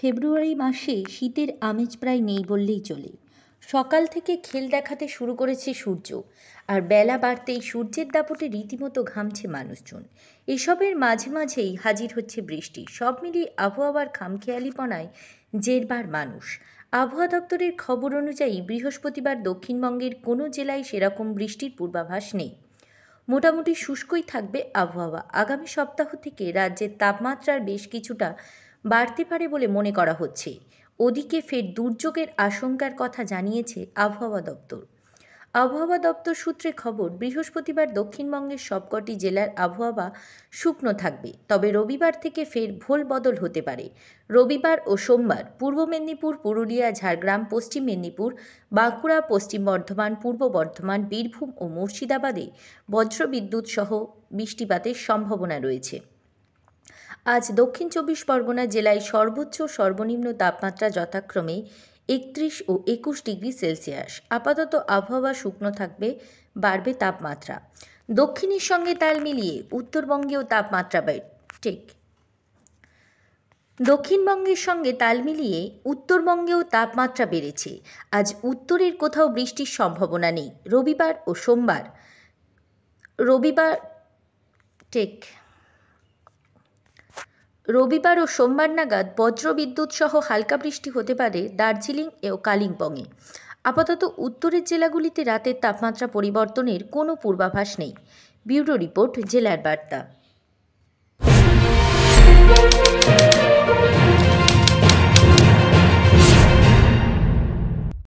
ফেব্রুয়ারি মাসে শীতের আমেজ প্রায় নেই বললেই চলে। সকাল থেকে খেল দেখাতে শুরু করেছে সূর্য, আর বেলা বাড়তেই সূর্যের দাপটে রীতিমতো ঘামছে মানুষজন। এসবের মাঝে মাঝেই হাজির হচ্ছে বৃষ্টি। সব মিলিয়ে আবহাওয়ার খামখেয়ালিপনায় জেরবার মানুষ। আবহাওয়া দপ্তরের খবর অনুযায়ী বৃহস্পতিবার দক্ষিণবঙ্গের কোনো জেলায় সেরকম বৃষ্টির পূর্বাভাস নেই। মোটামুটি শুষ্কই থাকবে আবহাওয়া। আগামী সপ্তাহ থেকে রাজ্যের তাপমাত্রার বেশ কিছুটা বাড়তে পারে বলে মনে করা হচ্ছে। ওদিকে ফের দুর্যোগের আশঙ্কার কথা জানিয়েছে আবহাওয়া দপ্তর। আবহাওয়া দপ্তর সূত্রে খবর, বৃহস্পতিবার দক্ষিণবঙ্গের সবকটি জেলার আবহাওয়া শুকনো থাকবে, তবে রবিবার থেকে ফের ভোল বদল হতে পারে। রবিবার ও সোমবার পূর্ব মেদিনীপুর, পুরুলিয়া, ঝাড়গ্রাম, পশ্চিম মেদিনীপুর, বাঁকুড়া, পশ্চিম বর্ধমান, পূর্ব বর্ধমান, বীরভূম ও মুর্শিদাবাদে বজ্রবিদ্যুৎ সহ বৃষ্টিপাতের সম্ভাবনা রয়েছে। আজ দক্ষিণ চব্বিশ পরগনা জেলায় সর্বোচ্চ ও সর্বনিম্ন তাপমাত্রা যথাক্রমে 31 ও 21 ডিগ্রি সেলসিয়াস। আপাতত আবহাওয়া শুকনো থাকবে, বাড়বে তাপমাত্রা। দক্ষিণের সঙ্গে তাল মিলিয়ে উত্তরবঙ্গেও তাপমাত্রা দক্ষিণবঙ্গের সঙ্গে তাল মিলিয়ে উত্তরবঙ্গেও তাপমাত্রা বেড়েছে। আজ উত্তরের কোথাও বৃষ্টির সম্ভাবনা নেই। রবিবার ও সোমবার নাগাদ বজ্রবিদ্যুৎ সহ হালকা বৃষ্টি হতে পারে দার্জিলিং ও কালিম্পংয়ে। আপাতত উত্তরের জেলাগুলিতে রাতের তাপমাত্রা পরিবর্তনের কোনো পূর্বাভাস নেই। ব্যুরো রিপোর্ট, জেলার বার্তা।